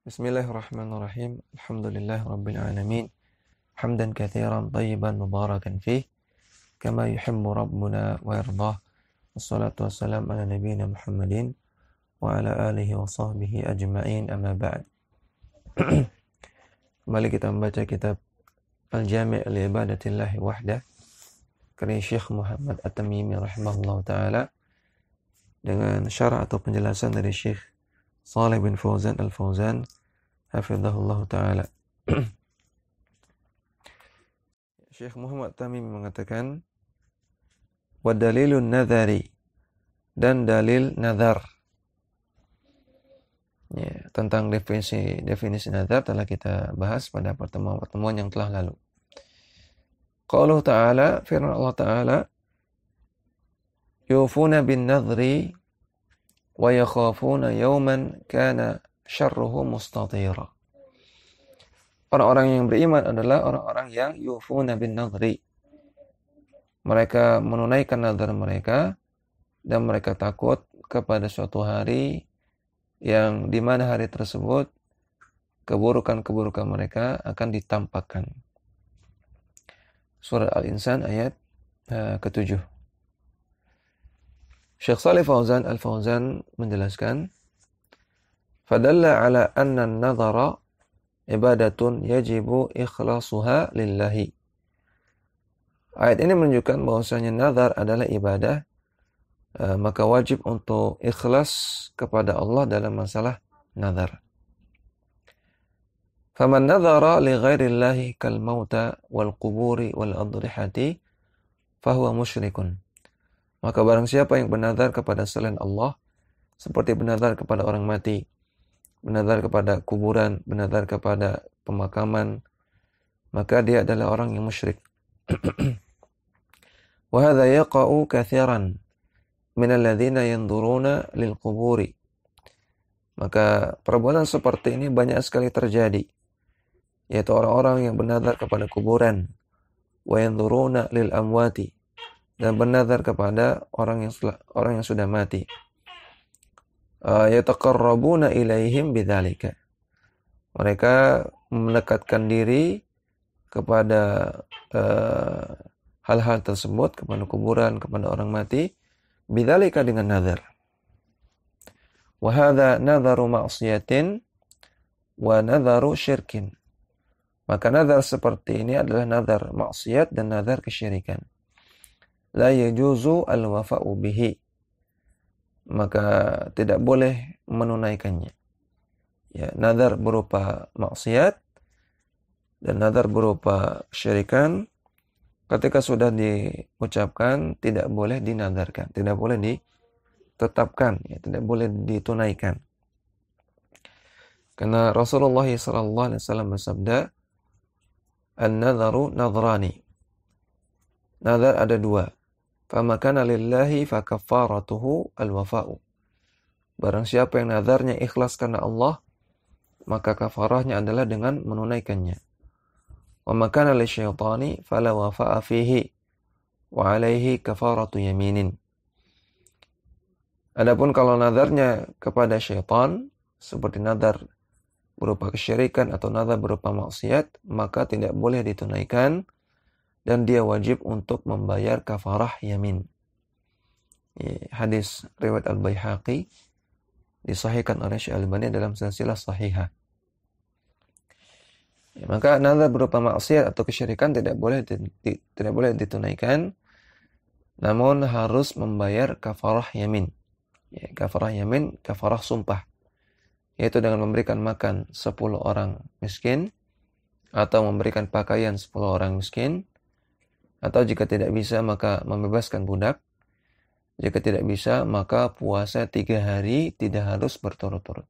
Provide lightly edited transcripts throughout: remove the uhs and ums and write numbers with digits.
Bismillahirrahmanirrahim. Alhamdulillah rabbil alamin. Hamdan katsiran tayyiban mubarakan fih kama yuhibbu rabbuna wa yardah. Wassalatu wassalam ala nabiyyina Muhammadin wa ala alihi wa sahbihi ajma'in, amma ba'd. Kembali kita membaca kitab Al-Jami' li ibadatillahi wahdah karya Syekh Muhammad At-Tamimi rahimahullah ta'ala dengan syarah atau penjelasan dari Syekh Shalih bin Fauzan Al-Fauzan hafizahullah ta'ala. Syekh Muhammad Tamimi mengatakan wa dalilun nadhari, dan dalil nadhar. Ya, tentang definisi nadhar telah kita bahas pada pertemuan yang telah lalu. Qauluhu ta'ala, firman Allah ta'ala, yufuna bin nadhri wa yakhafuna yawman kana syarruhu mustatira. Orang-orang yang beriman adalah orang-orang yang yufuna bin nadhri. Mereka menunaikan nadhar mereka dan mereka takut kepada suatu hari yang di mana hari tersebut keburukan-keburukan mereka akan ditampakkan. Surah Al-Insan ayat ke-7. Syekh Shalih Fauzan Al-Fauzan menjelaskan, fadalla ala anna an-nadhara ibadatun yajibu ikhlasuha lillahi. Ayat ini menunjukkan bahwasanya nazar adalah ibadah, maka wajib untuk ikhlas kepada Allah dalam masalah nazar. Faman nazara li ghairillahi kal mauta wal quburi wal adrihati fahuwa musyrikun. Maka barang siapa yang bernazar kepada selain Allah, seperti bernazar kepada orang mati, bernazar kepada kuburan, bernazar kepada pemakaman, maka dia adalah orang yang musyrik. Wa hadza yaqa'u katsiran min alladhina yanzuruna lil quburi. Maka perbuatan seperti ini banyak sekali terjadi, yaitu orang-orang yang bernazar kepada kuburan, wa yanzuruna lil amwati, dan bernazar kepada orang yang sudah mati. Yataqarrabuna ilaihim bidzalika. Mereka mendekatkan diri kepada hal-hal tersebut, kepada kuburan, kepada orang mati, bidzalika dengan nazar. Wa hadza nadharu ma'siyatin wa nadharu syirkin. Maka nazar seperti ini adalah nazar maksiat dan nazar kesyirikan. La yajuzu al-wafa'u bihi. Maka tidak boleh menunaikannya. Ya, nazar berupa maksiat dan nazar berupa kesyirikan ketika sudah diucapkan tidak boleh dinazarkan, tidak boleh ditetapkan, ya, tidak boleh ditunaikan. Karena Rasulullah SAW bersabda, an-nadharu nadhrani. Nazar ada dua. Fama kana lillahi fakaffaratuhu al-wafa'u. Barang siapa yang nazarnya ikhlas karena Allah, maka kafarahnya adalah dengan menunaikannya. Wa ma kana lisyaitani fala wafa'a fihi wa alaihi kafaratu yaminin. Adapun kalau nazarnya kepada syaitan, seperti nazar berupa kesyirikan atau nazar berupa maksiat, maka tidak boleh ditunaikan dan dia wajib untuk membayar kafarah yamin. Hadis riwayat Al-Baihaqi disahihkan oleh Syekh Al-Albani dalam silsilah sahihah. Maka nazar berupa maksiat atau kesyirikan tidak boleh ditunaikan, namun harus membayar kafarah yamin. Kafarah yamin, kafarah sumpah, yaitu dengan memberikan makan 10 orang miskin, atau memberikan pakaian 10 orang miskin, atau jika tidak bisa maka membebaskan budak. Jika tidak bisa maka puasa 3 hari tidak harus berturut-turut.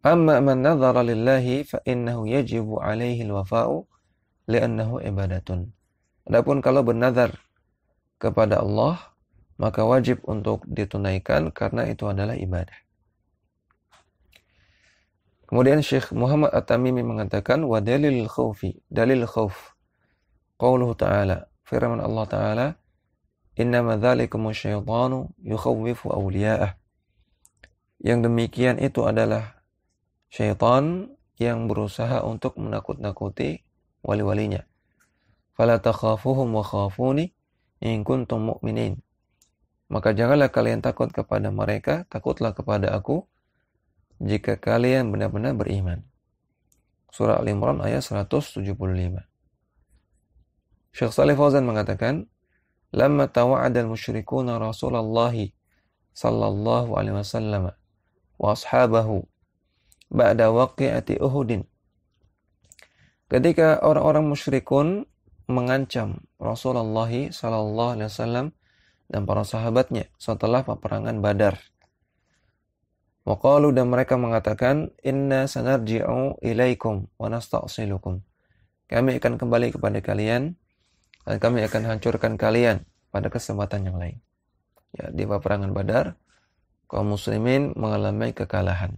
Amma man nadhara lillahi fa innahu yajibu alaihi al-wafa'u li'annahu ibadatun. Adapun kalau bernazar kepada Allah, maka wajib untuk ditunaikan karena itu adalah ibadah. Kemudian Syekh Muhammad At-Tamimi mengatakan wa dalil khaufi, dalil khauf. Qauluhu ta'ala, firman Allah Ta'ala, innama dzalikumu syaitanu yukhawwifu awliya'ah. Yang demikian itu adalah syaitan yang berusaha untuk menakut-nakuti wali-walinya. Fala takhafuhum wa khafuni in kuntum mu'minin. Maka janganlah kalian takut kepada mereka, takutlah kepada aku jika kalian benar-benar beriman. Surah Al-Imran ayat 175. Syekh Shalih Fauzan mengatakan, "Lamma tawa'ada al-musyrikuna Rasulullah sallallahu alaihi wasallam wa ashabahu ba'da waqi'ati Uhudin." Ketika orang-orang musyrikun mengancam Rasulullah sallallahu alaihi wasallam dan para sahabatnya setelah peperangan Badar. Waqalu, dan mereka mengatakan, inna sanarji'u ilaikum wa nasta'silukum. Kami akan kembali kepada kalian dan kami akan hancurkan kalian pada kesempatan yang lain. Ya, di peperangan Badar, kaum muslimin mengalami kekalahan.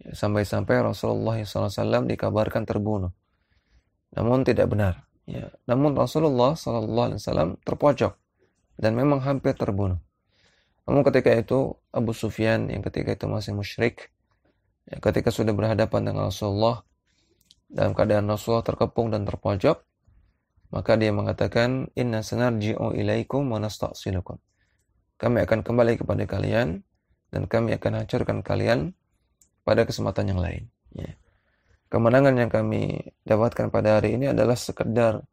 Ya, sampai-sampai Rasulullah SAW dikabarkan terbunuh. Namun tidak benar. Ya, namun Rasulullah SAW terpojok dan memang hampir terbunuh. Namun ketika itu Abu Sufyan yang ketika itu masih musyrik, ya, ketika sudah berhadapan dengan Rasulullah dalam keadaan Rasulullah terkepung dan terpojok, maka dia mengatakan, inna sanarji'u ilaikum wa nasta'silukum. Kami akan kembali kepada kalian dan kami akan hancurkan kalian pada kesempatan yang lain. Ya. Kemenangan yang kami dapatkan pada hari ini adalah sekedar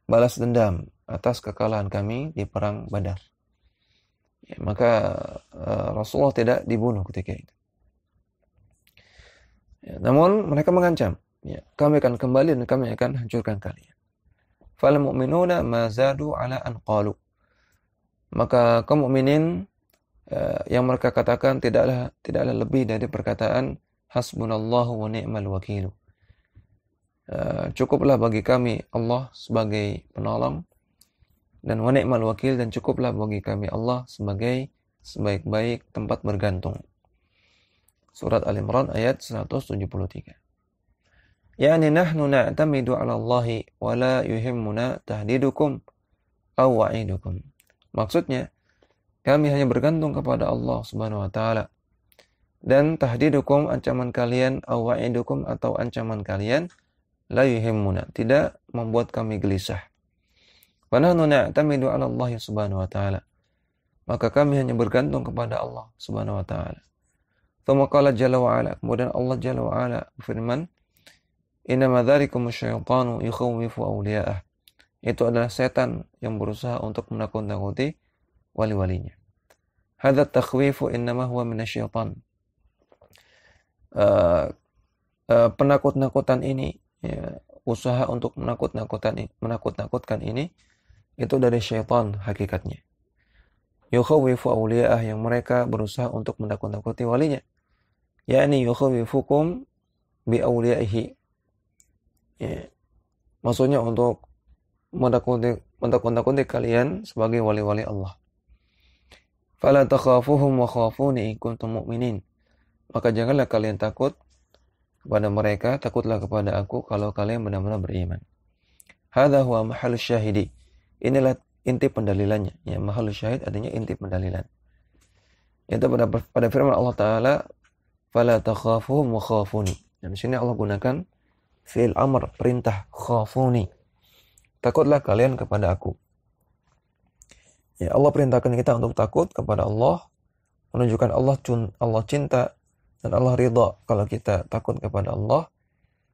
balas dendam atas kekalahan kami di perang Badar. Ya, maka Rasulullah tidak dibunuh ketika itu. Ya, namun mereka mengancam, ya, kami akan kembali dan kami akan hancurkan kalian. Fal mu'minuna ma zadu ala an qalu. Maka kaum mukminin yang mereka katakan tidaklah lebih dari perkataan hasbunallahu wa ni'mal wakil. Cukuplah bagi kami Allah sebagai penolong, dan wa ni'mal wakil, dan cukuplah bagi kami Allah sebagai sebaik-baik tempat bergantung. Surat Al-Imran ayat 173. Yani nahnu na'tamidu 'ala Allahi wa la yuhimmuna tahdidukum aw wa'idukum. Maksudnya, kami hanya bergantung kepada Allah Subhanahu wa taala, dan tahdidukum, ancaman kalian, aw wa'idukum, atau ancaman kalian, la yuhimmuna, tidak membuat kami gelisah. Wa nahnu na'tamidu 'ala Allah Subhanahu wa taala. Maka kami hanya bergantung kepada Allah Subhanahu wa taala. Tsumma qala jalla wa ala, kemudian Allah jalla wa ala berfirman, innama dzalikum asyaitanu yukhawwifu awliya'ah. Itu adalah setan yang berusaha untuk menakut-nakuti wali-walinya. Hadza takhwifu innama huwa minasyaitan. Penakut-nakutan ini, ya, usaha untuk menakut-nakutkan ini itu dari syaitan hakikatnya. Yukhawwifu awliya'ah, yang mereka berusaha untuk menakut-nakuti walinya. yakni yukhawwifukum bi awliya'ihi. Ya. Maksudnya untuk menakut-nakuti kalian sebagai wali-wali Allah. Fala takhafuhum wa khafuni in kuntum mu'minin. Maka janganlah kalian takut kepada mereka, takutlah kepada aku kalau kalian benar-benar beriman. Hadza huwa mahallus syahidi. Inilah inti pendalilannya. Ya, mahallus syahid artinya inti pendalilan. Itu pada firman Allah Ta'ala, fala takhafuhum wa khafuni. Dan di sini Allah gunakan fi'il amr, perintah, khafuni. Takutlah kalian kepada aku. Ya, Allah perintahkan kita untuk takut kepada Allah, menunjukkan Allah cinta dan Allah ridha kalau kita takut kepada Allah,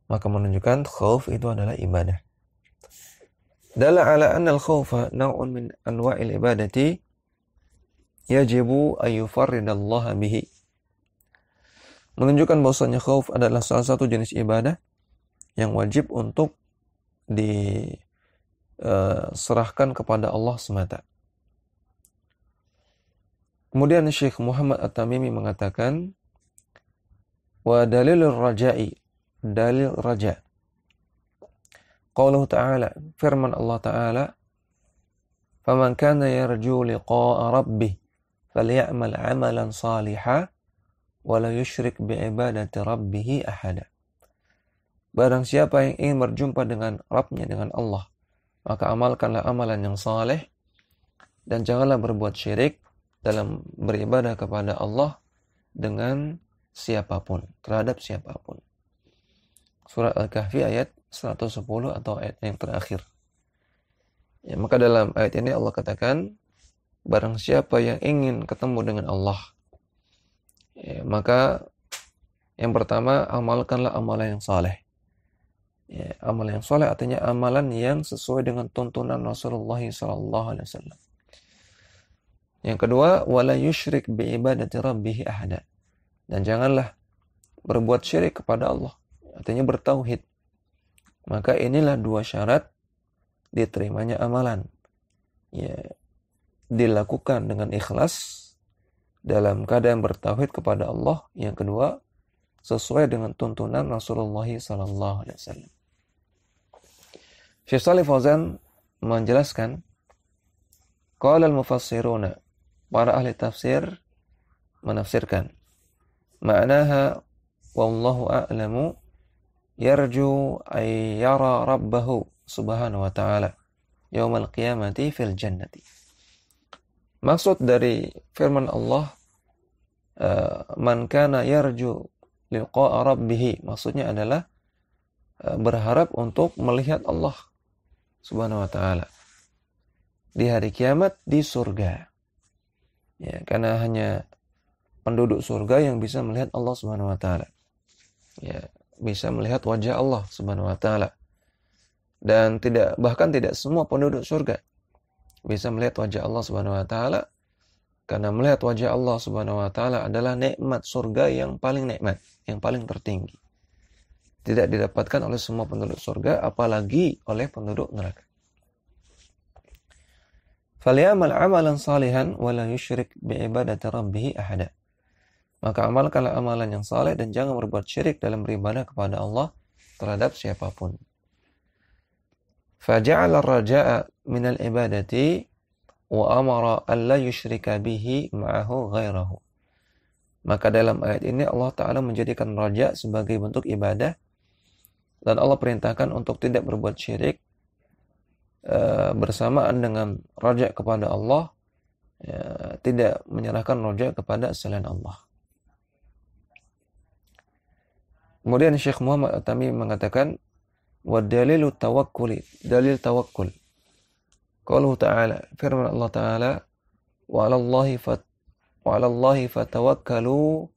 maka menunjukkan khauf itu adalah ibadah. Dalla ala anna al-khawfa naw'un min anwa'il ibadati yajibu an yufarridallaha bihi. Menunjukkan bahwasanya khauf adalah salah satu jenis ibadah yang wajib untuk diserahkan kepada Allah semata. Kemudian Syekh Muhammad At-Tamimi mengatakan, wa dalilur raja'i, dalil raja. Qauluhu ta'ala, firman Allah Ta'ala, faman kana yarju liqa'a rabbih falyamal 'amalan salihan wa la yusyrik bi'ibadati rabbih ahada. Barang siapa yang ingin berjumpa dengan Rabbnya, dengan Allah, maka amalkanlah amalan yang saleh dan janganlah berbuat syirik dalam beribadah kepada Allah dengan siapapun, terhadap siapapun. Surat Al-Kahfi ayat 110 atau ayat yang terakhir. Ya, maka dalam ayat ini Allah katakan, barang siapa yang ingin ketemu dengan Allah, ya, maka yang pertama, amalkanlah amalan yang saleh. Ya, amalan yang saleh artinya amalan yang sesuai dengan tuntunan Rasulullah SAW. Yang kedua, wala yusyrik bi ibadati rabbih ahada. Dan janganlah berbuat syirik kepada Allah, artinya bertauhid. Maka inilah dua syarat diterimanya amalan. Ya, dilakukan dengan ikhlas dalam keadaan bertauhid kepada Allah. Yang kedua, sesuai dengan tuntunan Rasulullah SAW. Syekh Shalih Fauzan menjelaskan, qala al-mufassiruna, para ahli tafsir menafsirkan, ma'naha wallahu a'lamu yarju ay yara rabbahu subhanahu wa ta'ala yaumal qiyamati fil jannati. Maksud dari firman Allah, man kana yarju liqa'a rabbih, maksudnya adalah berharap untuk melihat Allah subhanahu wa ta'ala di hari kiamat di surga. Ya, karena hanya penduduk surga yang bisa melihat Allah subhanahu wa ta'ala. Ya, bisa melihat wajah Allah subhanahu wa ta'ala. Dan bahkan tidak semua penduduk surga bisa melihat wajah Allah subhanahu wa ta'ala. Karena melihat wajah Allah subhanahu wa ta'ala adalah nikmat surga yang paling nikmat, yang paling tertinggi. Tidak didapatkan oleh semua penduduk surga, apalagi oleh penduduk neraka. Falyamal amalan salihan wa la yusyrik bi ibadati rabbih ahada. Maka amalkanlah amalan yang saleh dan jangan berbuat syirik dalam beribadah kepada Allah terhadap siapapun. Faja'ala ar-raja'a min al-ibadati wa amara an la yusyrika bihi ma'ahu ghairahu. Maka dalam ayat ini Allah Ta'ala menjadikan raja sebagai bentuk ibadah, dan Allah perintahkan untuk tidak berbuat syirik bersamaan dengan raja kepada Allah, tidak menyerahkan raja kepada selain Allah. Kemudian Syekh Muhammad At-Tamimi mengatakan, wa dalilu tawakkuli, dalil tawakkul, qauluhu ta'ala, firman Allah Ta'ala, wa 'alallahi fatawakkalu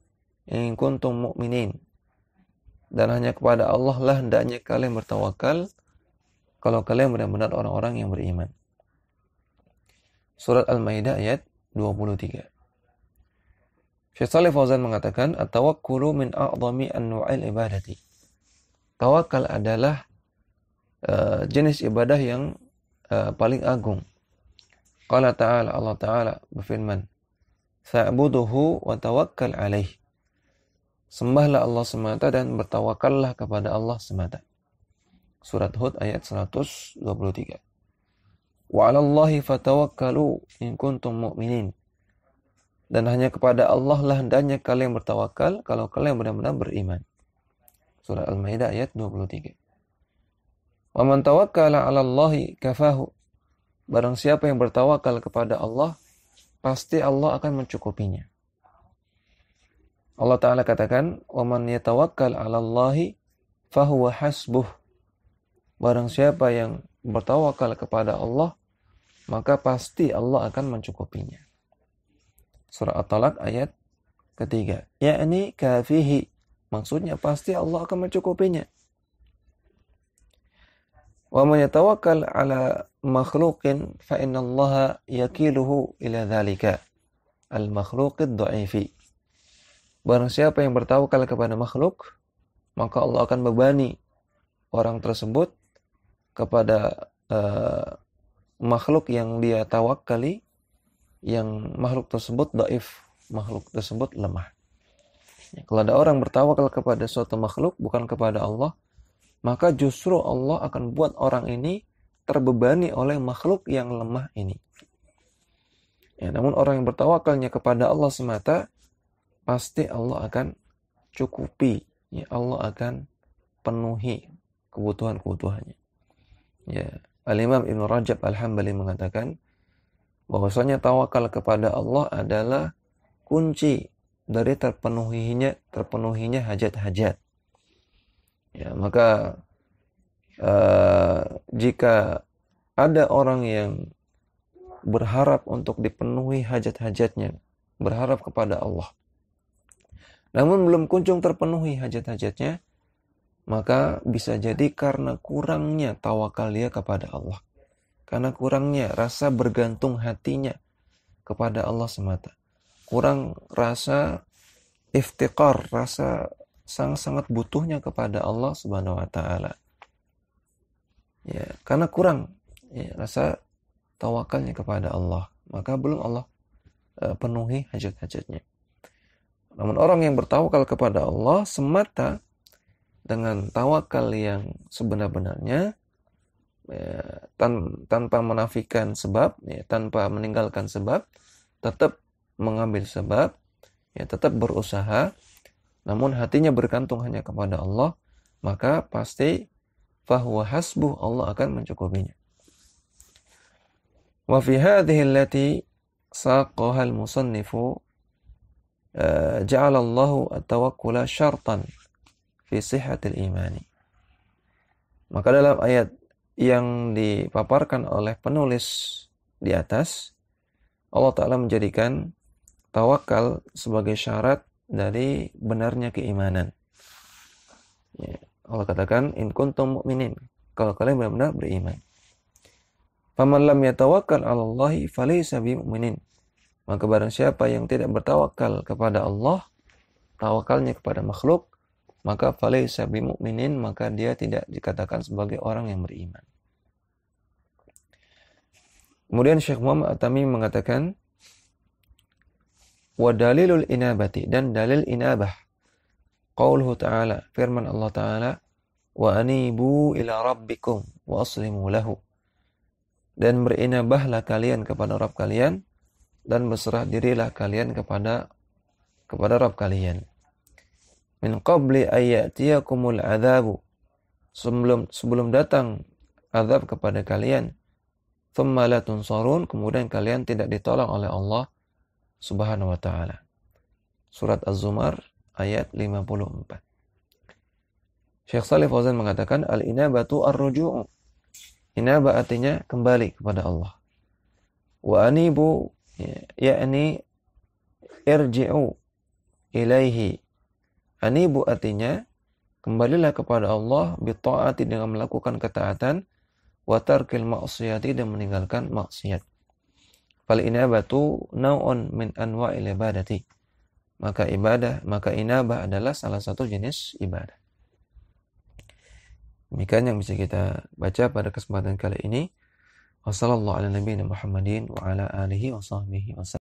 in kuntum mu'minin. Dan hanya kepada Allah lah hendaknya kalian bertawakal kalau kalian benar-benar orang-orang yang beriman. Surat Al-Maidah ayat 23. Syekh Shalih Fauzan mengatakan, at-tawakkulu min a'zami anwa'il ibadati. Tawakal adalah jenis ibadah yang paling agung. Qala ta'ala, Allah Ta'ala berfirman, fa'buduhu wa tawakkal alaih. Sembahlah Allah semata dan bertawakallah kepada Allah semata. Surat Hud ayat 123. Wa 'alallahi fatawakkalu in kuntum mu'minin. Dan hanya kepada Allah lah hendaknya kalian bertawakal kalau kalian benar-benar beriman. Surah Al-Maidah ayat 23. Wa man tawakkala 'alallahi kafahu. Barang siapa yang bertawakal kepada Allah, pasti Allah akan mencukupinya. Allah Ta'ala katakan, wa man yatawakkal 'alallahi fahuwa hasbuh. Barang siapa yang bertawakal kepada Allah, maka pasti Allah akan mencukupinya. Surah At-Talaq ayat ketiga. Yakni kafihi. Maksudnya pasti Allah akan mencukupinya. Wa man yatawakkal ala makhluqin fa innallaha yakiluhu ila dzalika al-makhluqid dha'ifi. Barang siapa yang bertawakal kepada makhluk, maka Allah akan bebani orang tersebut kepada makhluk yang dia tawakali, yang makhluk tersebut dhaif, makhluk tersebut lemah. Ya, kalau ada orang bertawakal kepada suatu makhluk bukan kepada Allah, maka justru Allah akan buat orang ini terbebani oleh makhluk yang lemah ini. Ya, namun orang yang bertawakalnya kepada Allah semata, pasti Allah akan cukupi. Ya, Allah akan penuhi kebutuhan-kebutuhannya. Ya, Al-Imam Ibn Rajab Al-Hambali mengatakan, bahwasanya tawakal kepada Allah adalah kunci dari terpenuhinya hajat-hajat. Ya, maka jika ada orang yang berharap untuk dipenuhi hajat-hajatnya, berharap kepada Allah, namun belum kunjung terpenuhi hajat-hajatnya, maka bisa jadi karena kurangnya tawakal dia kepada Allah. Karena kurangnya rasa bergantung hatinya kepada Allah semata. Kurang rasa iftiqar, rasa sangat-sangat butuhnya kepada Allah Subhanahu wa taala. Ya, karena kurang rasa tawakalnya kepada Allah, maka belum Allah penuhi hajat-hajatnya. Namun orang yang bertawakal kepada Allah semata dengan tawakal yang sebenar-benarnya, tanpa menafikan sebab, tanpa meninggalkan sebab, tetap mengambil sebab, tetap berusaha, namun hatinya bergantung hanya kepada Allah, maka pasti fahuwa hasbuh, Allah akan mencukupinya. Wa fi hadhihi allati saqaha al-musannifu ja'ala Allahu at-tawakkula syartan fi sihhatil imani. Maka dalam ayat yang dipaparkan oleh penulis di atas, Allah Ta'ala menjadikan tawakal sebagai syarat dari benarnya keimanan. Allah katakan, in kuntum mu'minin, kalau kalian benar-benar beriman. Faman lam yatawakkal 'ala Allahi falaysa bimu'minin. Maka barang siapa yang tidak bertawakal kepada Allah, tawakalnya kepada makhluk, maka falaysa bimu'minin, maka dia tidak dikatakan sebagai orang yang beriman. Kemudian Syekh Muhammad At-Tamimi mengatakan, wa dalilul inabati, dan dalil inabah, qauluhu ta'ala, firman Allah Ta'ala, wa anibu ila rabbikum wa aslimu lahu, dan berinabahlah kalian kepada Rabb kalian, dan berserah dirilah kalian kepada Rabb kalian. Min qabli ayyatiyakumul adzabu, sebelum datang azab kepada kalian, thumma la tunsarun, kemudian kalian tidak ditolong oleh Allah Subhanahu wa ta'ala. Surat Az-Zumar ayat 54. Syekh Shalih Fauzan mengatakan, al-inabatu ar-ruju'u. Inabah artinya kembali kepada Allah. Wa anibu, yakni irji'u ilaihi. Anibu artinya kembalilah kepada Allah bitta'ati, dengan melakukan ketaatan, wa tarkil ma'siyati, dan meninggalkan maksiat. Fal inabatu naw'un min anwa'il ibadati. Maka inabah adalah salah satu jenis ibadah. Demikian yang bisa kita baca pada kesempatan kali ini. Wassallallahu ala nabiyina Muhammadin wa ala alihi wa sahbihi wasallam.